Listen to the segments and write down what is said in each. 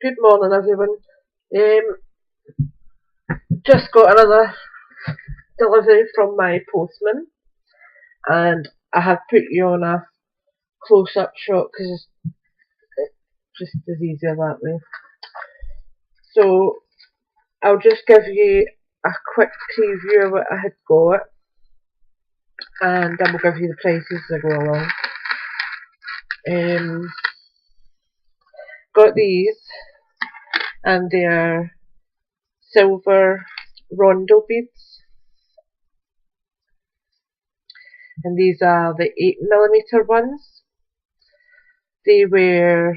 Good morning, everyone. Just got another delivery from my postman, and I have put you on a close-up shot because it's just as easier that way. So I'll just give you a quick preview of what I had got, and I will give you the prices as I go along. Got these, and they are silver rondo beads, and these are the 8mm ones. They were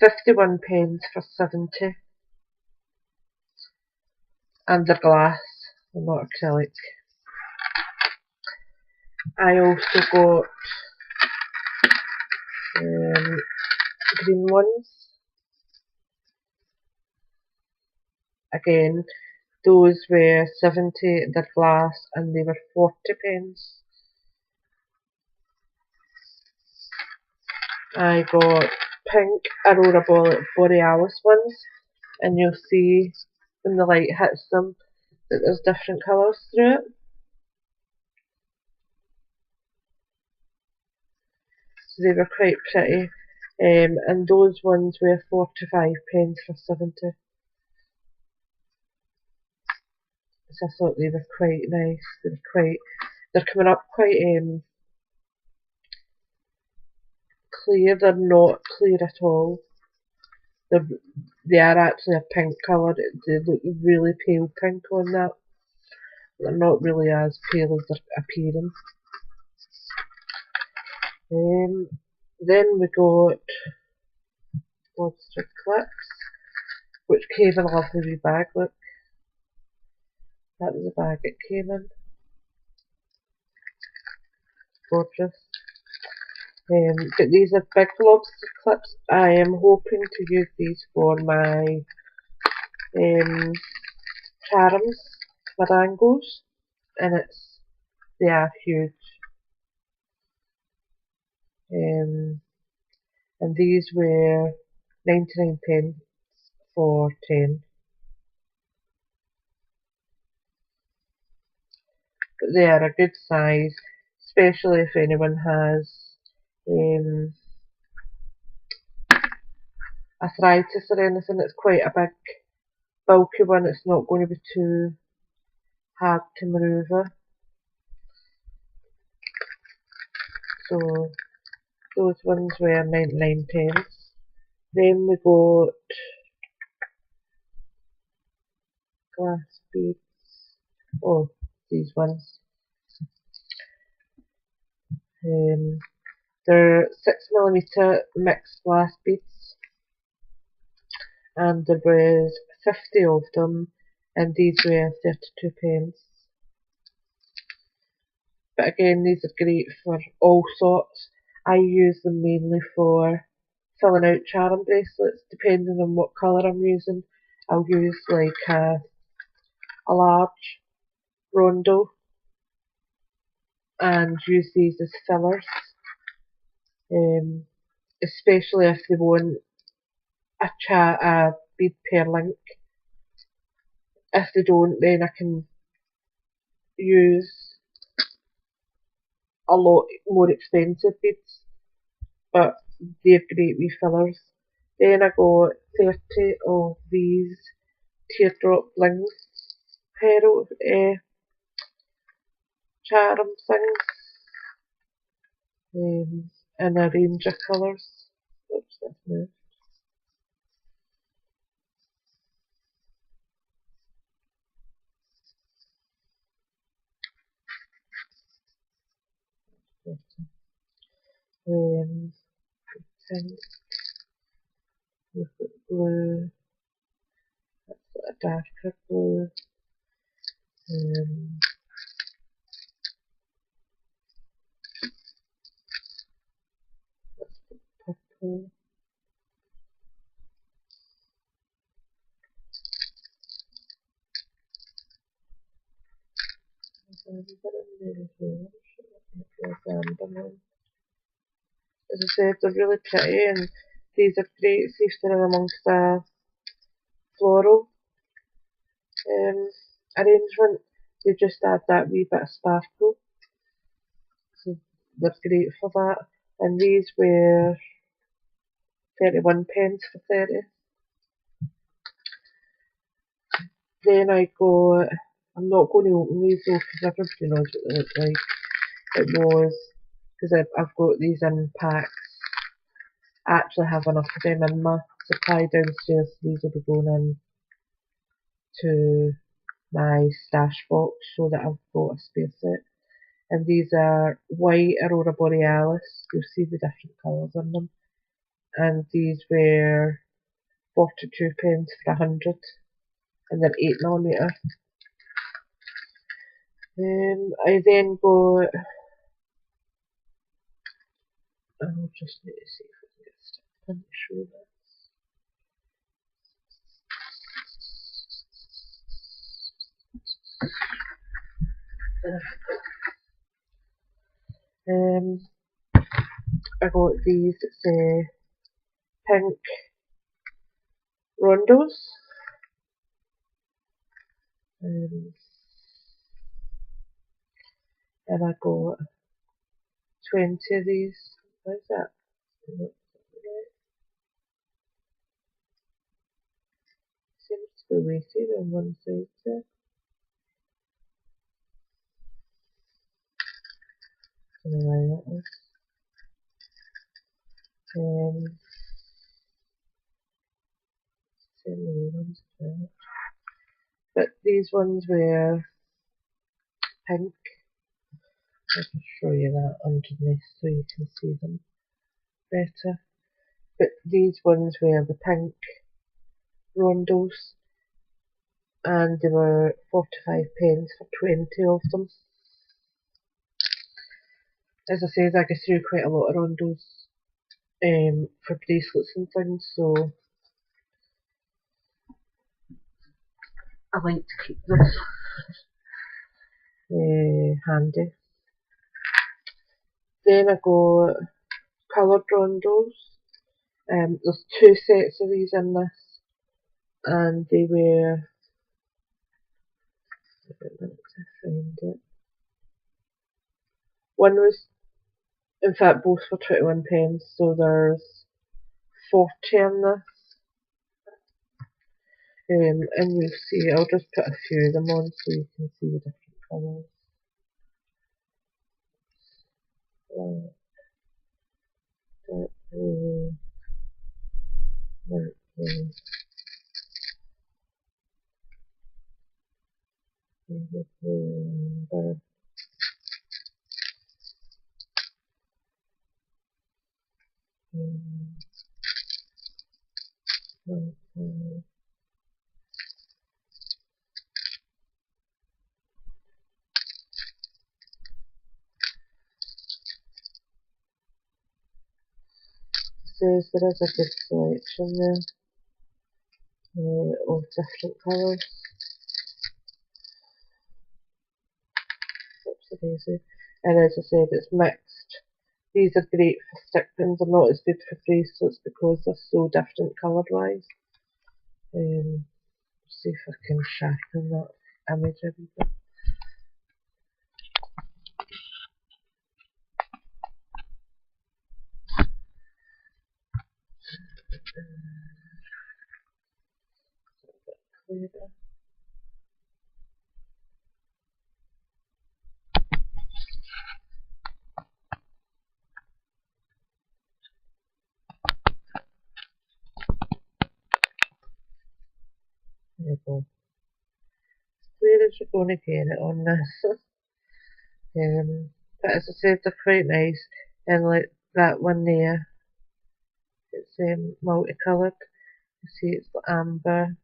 51 pence for 70, and they're glass, they're not acrylic. I also got green ones. Again, those were 70, they're glass, and they were 40 pence. I got pink Aurora Borealis ones, and you'll see when the light hits them that there's different colours through it. So they were quite pretty, and those ones were 45 pence for 70. So I thought they were quite nice. They're coming up quite clear. They're not clear at all. They are actually a pink colour. They look really pale pink on that. They're not really as pale as they're appearing. Then we got lobster clips, which came in a lovely wee bag. Look, that was the bag it came in. Gorgeous. But these are big lobster clips. I am hoping to use these for my charms, my dangles, and they are huge. And these were 99 pence for 10. But they are a good size, especially if anyone has arthritis or anything. It's quite a big, bulky one. It's not going to be too hard to manoeuvre. So those ones were 99 pence. Then we got glass beads. Oh, these ones. They're 6mm mixed glass beads, and there was 50 of them, and these were 32 pence. But again, these are great for all sorts. I use them mainly for filling out charm bracelets, depending on what colour I'm using. I'll use like a large rondo and use these as fillers, especially if they want a bead pair link. If they don't, then I can use a lot more expensive beads, but they're great wee fillers. Then I got 30 of these teardrop bling pearl charm things, in a range of colours. Oops, that's moved. Pink, we've got blue, that's a darker blue, that's purple, as I said, they're really pretty, and These are great, see if they're amongst the floral arrangement. They just add that wee bit of sparkle, so they're great for that. And these were 31p for 30. Then I got, I'm not going to open these though because everybody knows what they look like. It was, because I've got these in packs, I actually have enough of them in my supply downstairs, so these will be going in to my stash box so that I've got a spare set. And these are white Aurora Borealis, you'll see the different colours in them. And these were 42p for 100, and they're 8mm. I then got, I'll just need to see if I can get a stick pin to show this. I got these, it's pink rondos. And I got 20 of these. What is that? Seems to be weighted on one side there. I don't know why that is. Same way ones there. But these ones were pink. I can show you that underneath so you can see them better. But these ones were the pink rondos, and they were 45p for 20 of them. As I said, I go through quite a lot of rondos for bracelets and things, so I like to keep them handy. Then I got coloured rondos. There's 2 sets of these in this, and they were, find it. One was, in fact, both for 21p, so there's 40 in this. And you'll see, I'll just put a few of them on so you can see the different colours. Says there is a good selection there of different colours. And as I said, it's mixed. These are great for stick pins, they're not as good for bracelets because they're so different colour wise. See if I can sharpen that image a wee bit. Clearer. There we go. As clear as you're going to get it on this. But as I said, they're quite nice, and like that one there, it's multicoloured. You see it's got amber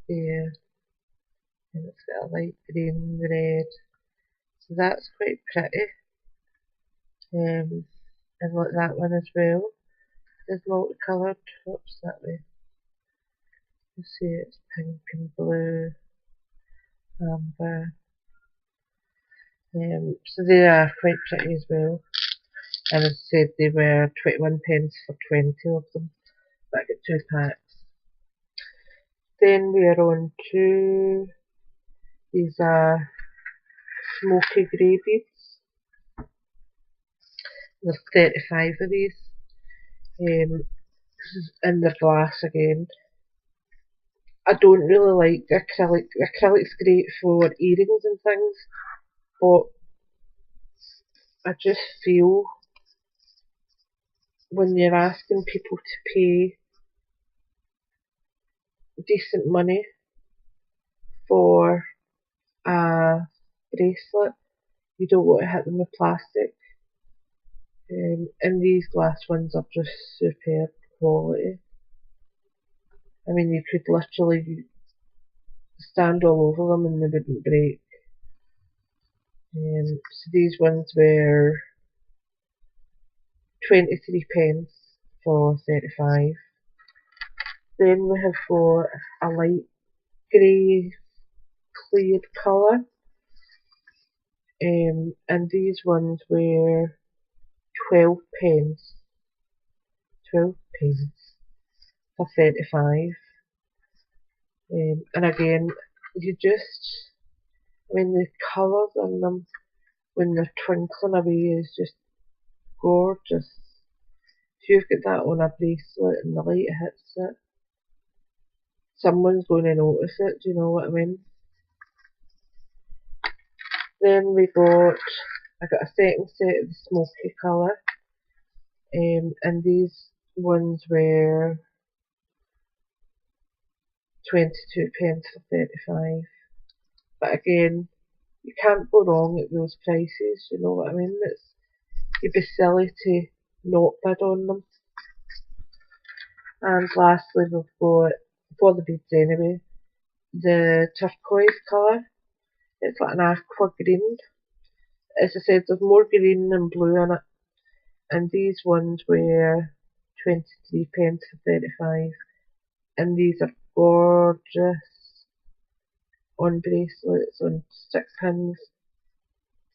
there, and it's got a light green, red, so that's quite pretty. And like that one as well is multicoloured. Whoops, that way. You see it's pink and blue, amber. So they are quite pretty as well. and as I said they were 21 pence for 20 of them, but I got 2 packs. Then we are on to these smoky grey beads. There's 35 of these, and they're glass again. I don't really like acrylic. Acrylic's great for earrings and things, but I just feel when you're asking people to pay decent money for a bracelet, you don't want to hit them with plastic. And these glass ones are just superb quality. I mean, you could literally stand all over them and they wouldn't break. So these ones were 23 pence for 35. Then we have got a light grey cleared colour, and these ones were 12 pence. 12 pence for 35. And again, you just, I mean, the colours on them when they're twinkling away is just gorgeous. If you've got that on a bracelet and the light hits it, someone's going to notice it, do you know what I mean? Then I got a second set of the smoky colour, and these ones were 22 pence for 35. But again, you can't go wrong at those prices, you know what I mean? You'd be silly to not bid on them. And lastly we've got, for the beads anyway, the turquoise colour. It's like an aqua green. As I said, there's more green than blue in it. And these ones were 23 pence for 35. And these are gorgeous on bracelets, on stick pins.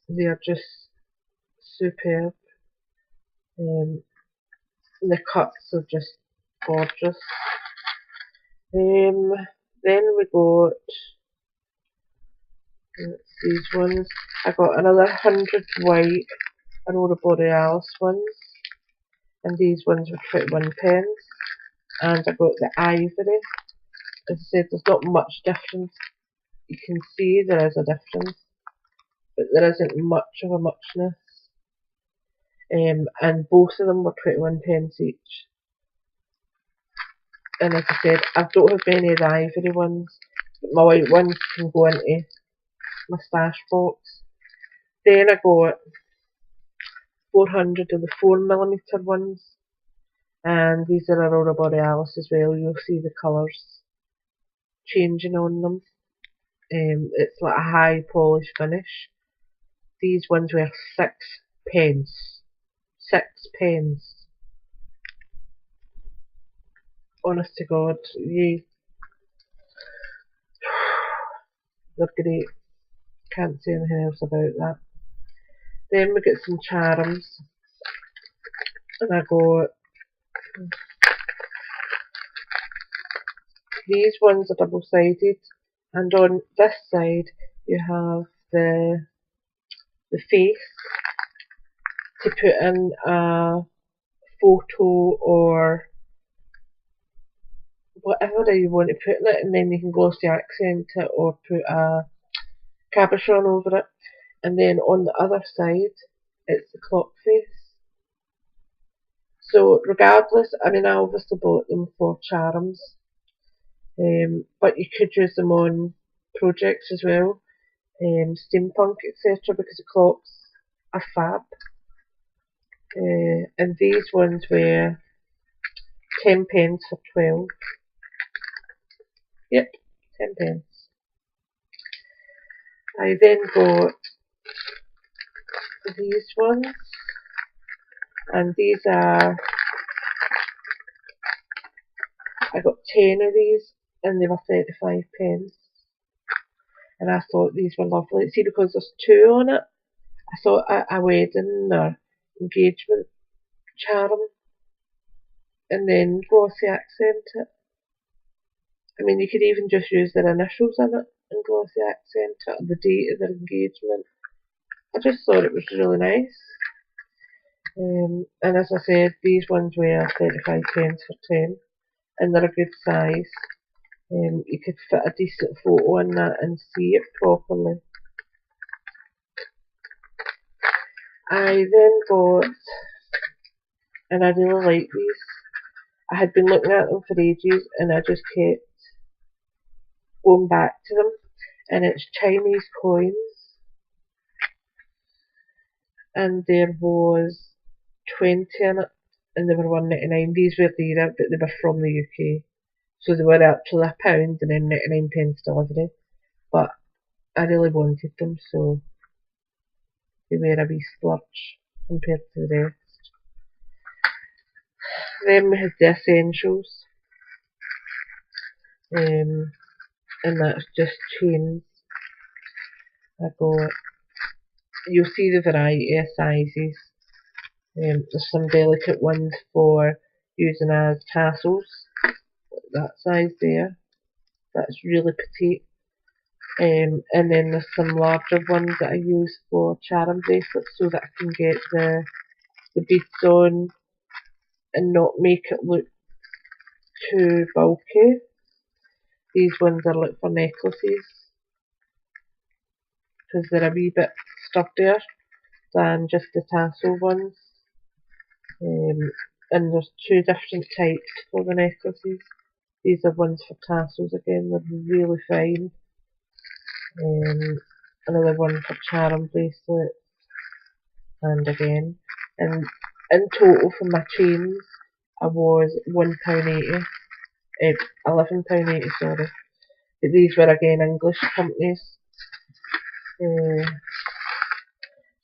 They are just superb. The cuts are just gorgeous. Then we got these ones. I got another 100 white Aurora Borealis ones, and these ones were 21 pence. And I got the ivory. As I said, there's not much difference. You can see there is a difference, but there isn't much of a muchness. And both of them were 21 pence each. And as I said, I don't have many of the ivory ones, but my white ones can go into my stash box. Then I got 400 of the 4mm ones, and these are Aurora Borealis as well. You'll see the colours changing on them. It's like a high polish finish. These ones were 6 pence. 6 pence. Honest to God, they're great. Can't say anything else about that. Then we get some charms, and I got these ones are double sided, and on this side you have the face to put in a photo or whatever you want to put in it, and then you can glossy accent it or put a cabochon over it. And then on the other side it's the clock face. So regardless, I mean, I obviously bought them for charms, but you could use them on projects as well, steampunk, etc., because the clocks are fab. And these ones were 10 pence for 12. Yep, 10 pence. I then got these ones, and these are, I got 10 of these, and they were 35 pence. And I thought these were lovely. See, because there's 2 on it, I thought a wedding or engagement charm and then glossy accent it. I mean, you could even just use their initials in it and glossy accent it, the date of their engagement. I just thought it was really nice. And as I said, these ones were 35 pence for 10 and they're a good size. You could fit a decent photo in that and see it properly. I then got, and I really like these, I had been looking at them for ages and I just kept going back to them, and it's Chinese coins, and there was 20 in it and they were £1.99. These were lira but they were from the UK, so they were actually £1 and then 99 pence delivery, but I really wanted them, so they were a wee splurge compared to the rest. Then we had the essentials, and that's just chains. I got, you'll see the variety of sizes. There's some delicate ones for using as tassels, that size there, that's really petite. And then there's some larger ones that I use for charm bracelets so that I can get the beads on and not make it look too bulky. These ones are like for necklaces because they're a wee bit sturdier than just the tassel ones. And there's two different types for the necklaces. These are ones for tassels again, they're really fine. Another one for charm bracelets, and again, and in total for my chains I was £1.80, £11.80 sorry, but these were again English companies.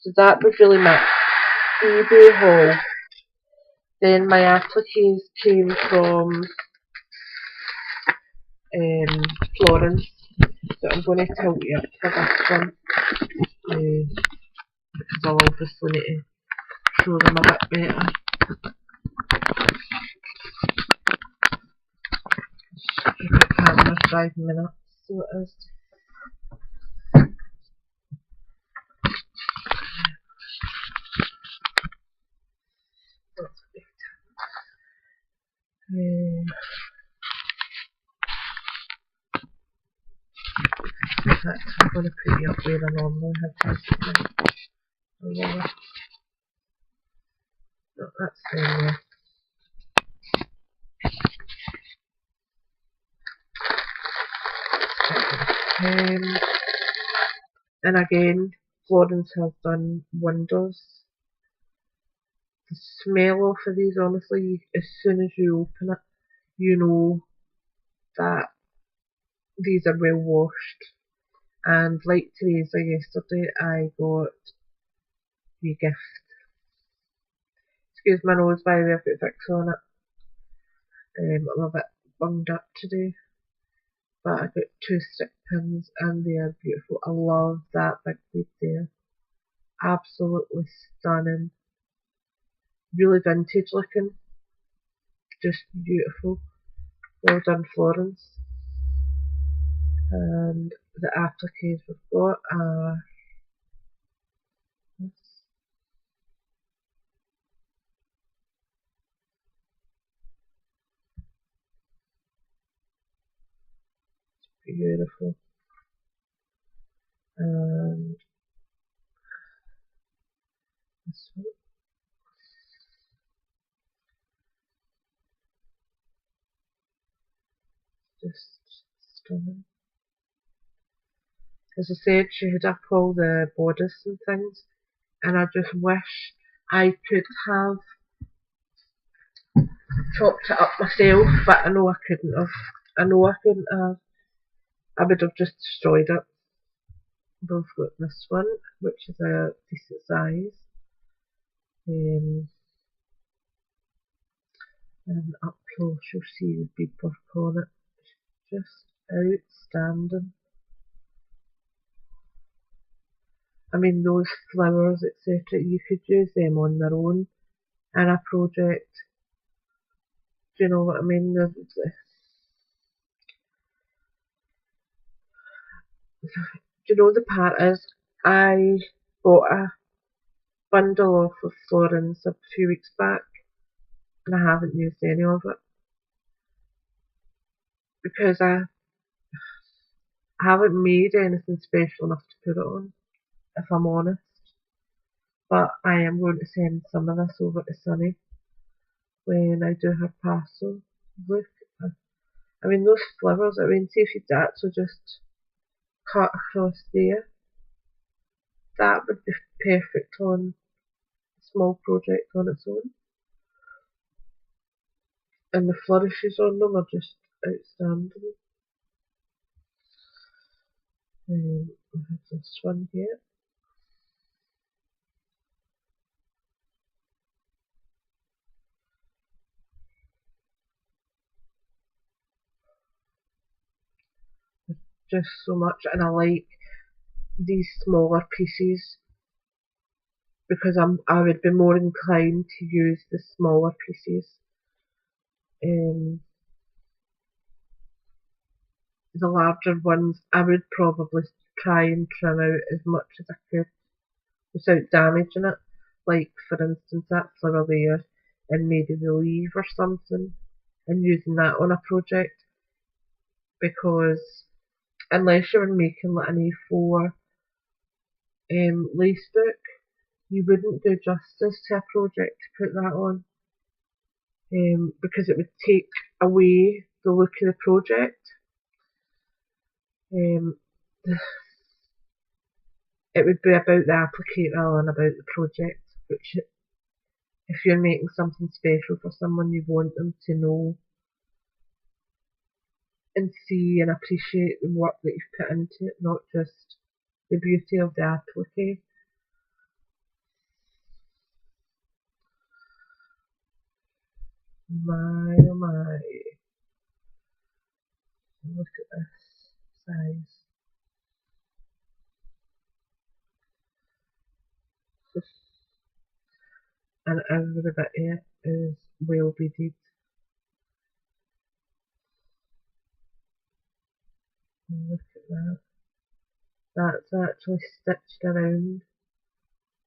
So that was really my eBay haul. Then my appliques came from Florence, so I'm going to tilt you up for this one, because I'll obviously need to show them a bit better. The camera's driving me nuts, so it is. In fact, I'm going to put you up where I normally have this. No, that's there. And again, Florence has done wonders. The smell of these, honestly, as soon as you open it, you know that these are well washed. And like today's or yesterday, I got a gift. Excuse my nose, by the way, I've got Vicks on it. I'm a bit bunged up today. But I got 2 stick pins and they are beautiful. I love that big bead there. Absolutely stunning. Really vintage looking. Just beautiful. Well done, Florence. And the appliques we've got are this. Beautiful. And this one. Just stunning. As I said, she had up all the bodice and things, and I just wish I could have chopped it up myself, but I know I couldn't have. I know I couldn't have. I would have just destroyed it. We've got this one, which is a decent size. And up close you'll see the beadwork on it. Just outstanding. I mean, those flowers, etc., you could use them on their own in a project. Do you know what I mean? Do you know the part is, I bought a bundle off of Florence a few weeks back, and I haven't used any of it because I haven't made anything special enough to put it on, if I'm honest. But I am going to send some of this over to Sunny when I do her parcel. Look, I mean, those flowers, I mean, see if you'd actually just cut across there. That would be perfect on a small project on its own. And the flourishes on them are just outstanding. I have this one here. Just so much, and I like these smaller pieces because I would be more inclined to use the smaller pieces. The larger ones I would probably try and trim out as much as I could without damaging it. Like for instance that flower there, and maybe the leaf or something, and using that on a project, because unless you were making like an A4 lace book, you wouldn't do justice to a project to put that on, because it would take away the look of the project. It would be about the applique rather than about the project, which if you're making something special for someone, you want them to know and see and appreciate the work that you've put into it, not just the beauty of the applique. My oh my, look at this size. And every bit here is well beaded. Look at that. That's actually stitched around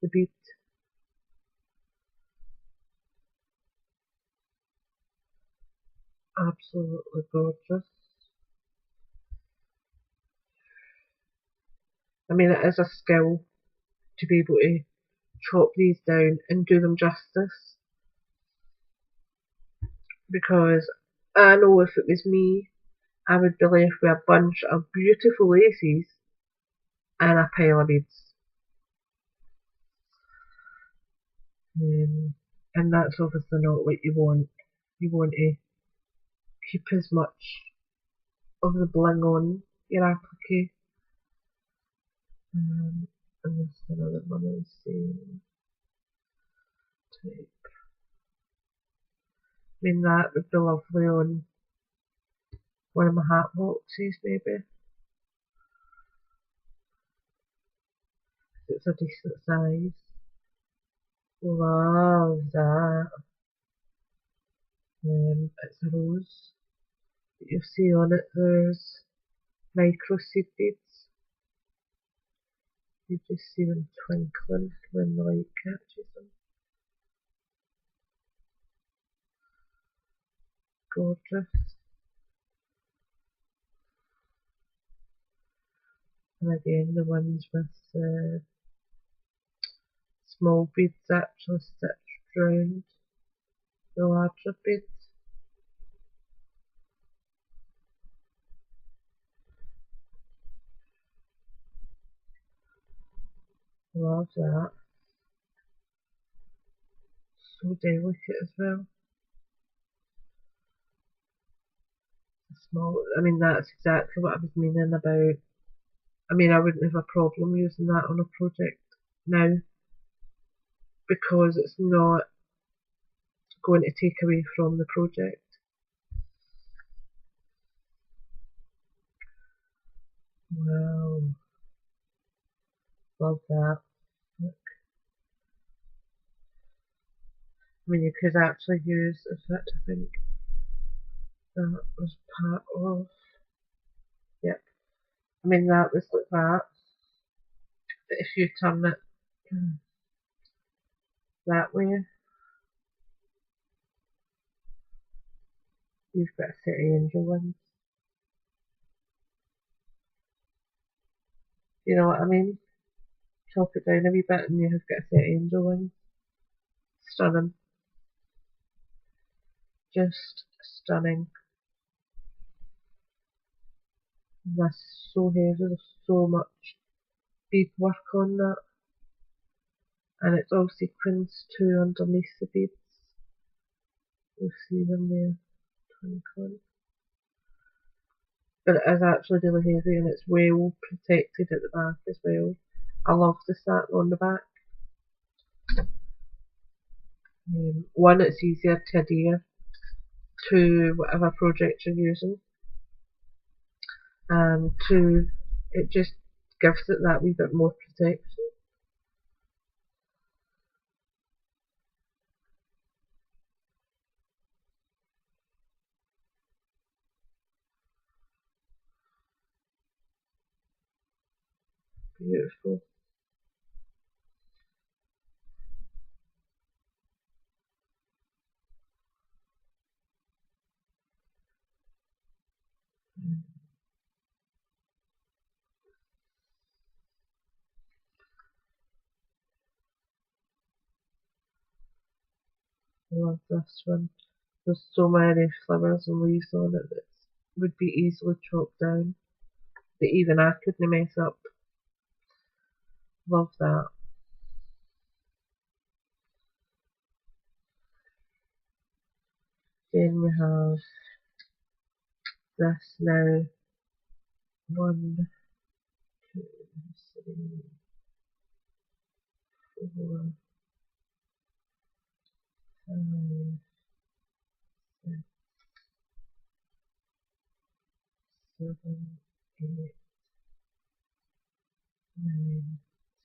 the bead. Absolutely gorgeous. I mean, it is a skill to be able to chop these down and do them justice, because I know if it was me, I would be left with a bunch of beautiful laces and a pile of beads. And that's obviously not what you want. You want to keep as much of the bling on your applique. And this is another one of the same type. I mean, that would be lovely on one of my hat boxes, maybe. It's a decent size. Love that. It's a rose. You'll see on it there's micro seed beads. You just see them twinkling when the light catches them. Gorgeous. And again, the ones with small beads actually stitched around the larger beads. Love that. So delicate as well. Small. I mean, that's exactly what I was meaning about. I mean, I wouldn't have a problem using that on a project now, because it's not going to take away from the project. Wow. love that. Look. I mean, you could actually use, in fact, I think that was part of, yep. I mean, that was like that. But if you turn it that way, you've got a set of angel wings. You know what I mean? Chop it down a wee bit and you have got a set of angel wings. Stunning. Just stunning. That's so heavy, there's so much bead work on that. And it's all sequins too underneath the beads. You'll see them there twinkling. But it is actually really heavy and it's well protected at the back as well. I love the satin on the back. One, it's easier to adhere to whatever project you're using. And two, it just gives it that wee bit more protection. Beautiful. I love this one. There's so many flowers and leaves on it that would be easily chopped down. That even I couldn't mess up. Love that. Then we have this now. 1, 2, 3, 4, 5, 6, 7, 8, 9,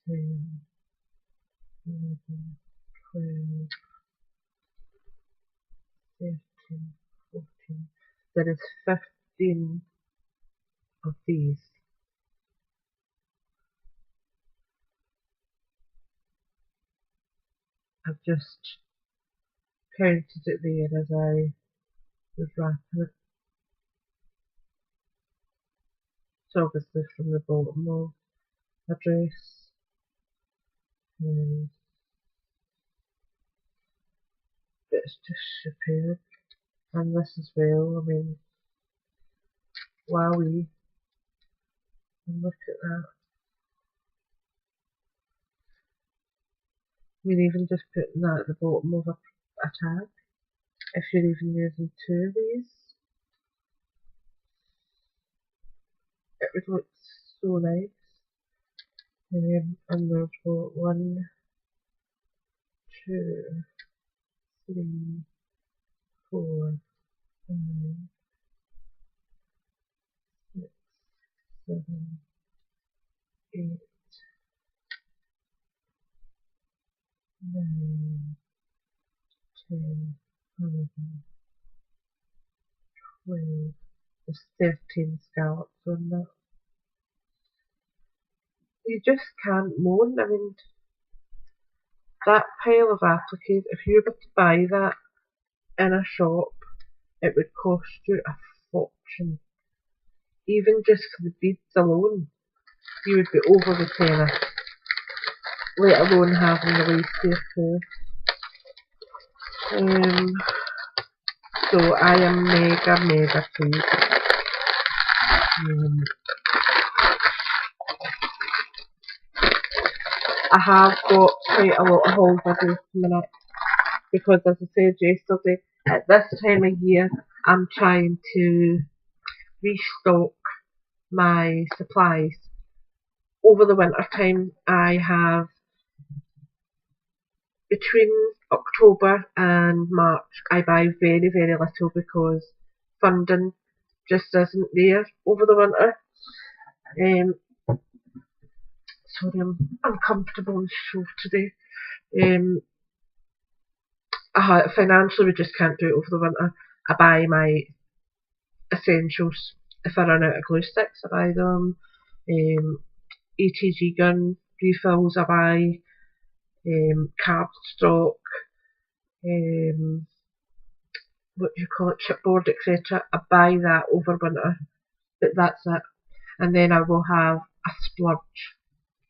10, 11, 12, 13, 14. There is 15 of these. I've just counted it there as I was wrapping it. It's obviously from the bottom of a dress. But it's just superb. And this as well, I mean, wowee. And look at that. I mean, even just putting that at the bottom of a tag, if you're even using 2 of these, it would look so nice. And there's what, 1, 2, 3, 4, 5, 6, 7, 8, 9, 10, 11, 12. There's 13 scallops on that. You just can't moan. I mean, that pile of appliques, if you were to buy that in a shop, it would cost you a fortune. Even just for the beads alone, you would be over the tenner, let alone having the lace there too. So I am mega pleased. I have got quite a lot of haul videos coming up because, as I said yesterday, at this time of year I'm trying to restock my supplies. Over the winter time I have, between October and March, I buy very little because funding just isn't there over the winter. Sorry, I'm uncomfortable on the show today. Financially, we just can't do it over the winter. I buy my essentials. If I run out of glue sticks, I buy them. ATG gun refills, I buy. Cardstock, what do you call it, chipboard, etc. I buy that over winter, but that's it. And then I will have a splurge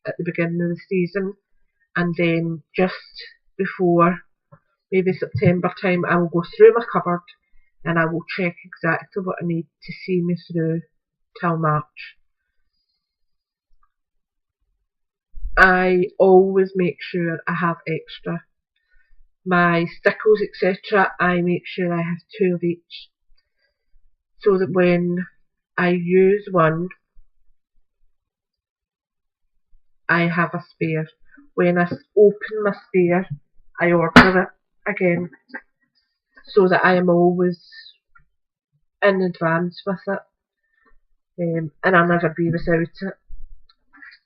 at the beginning of the season, and then just before maybe September time, I will go through my cupboard and I will check exactly what I need to see me through till March. I always make sure I have extra. My stickles, etc., I make sure I have 2 of each, so that when I use one, I have a spare. When I open my spare, I order it again, so that I am always in advance with it, and I'll never be without it.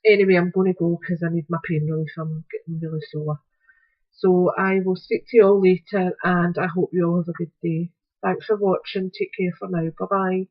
Anyway, I'm going to go because I need my pain relief. I'm getting really sore. So I will speak to you all later, and I hope you all have a good day. Thanks for watching. Take care for now. Bye bye.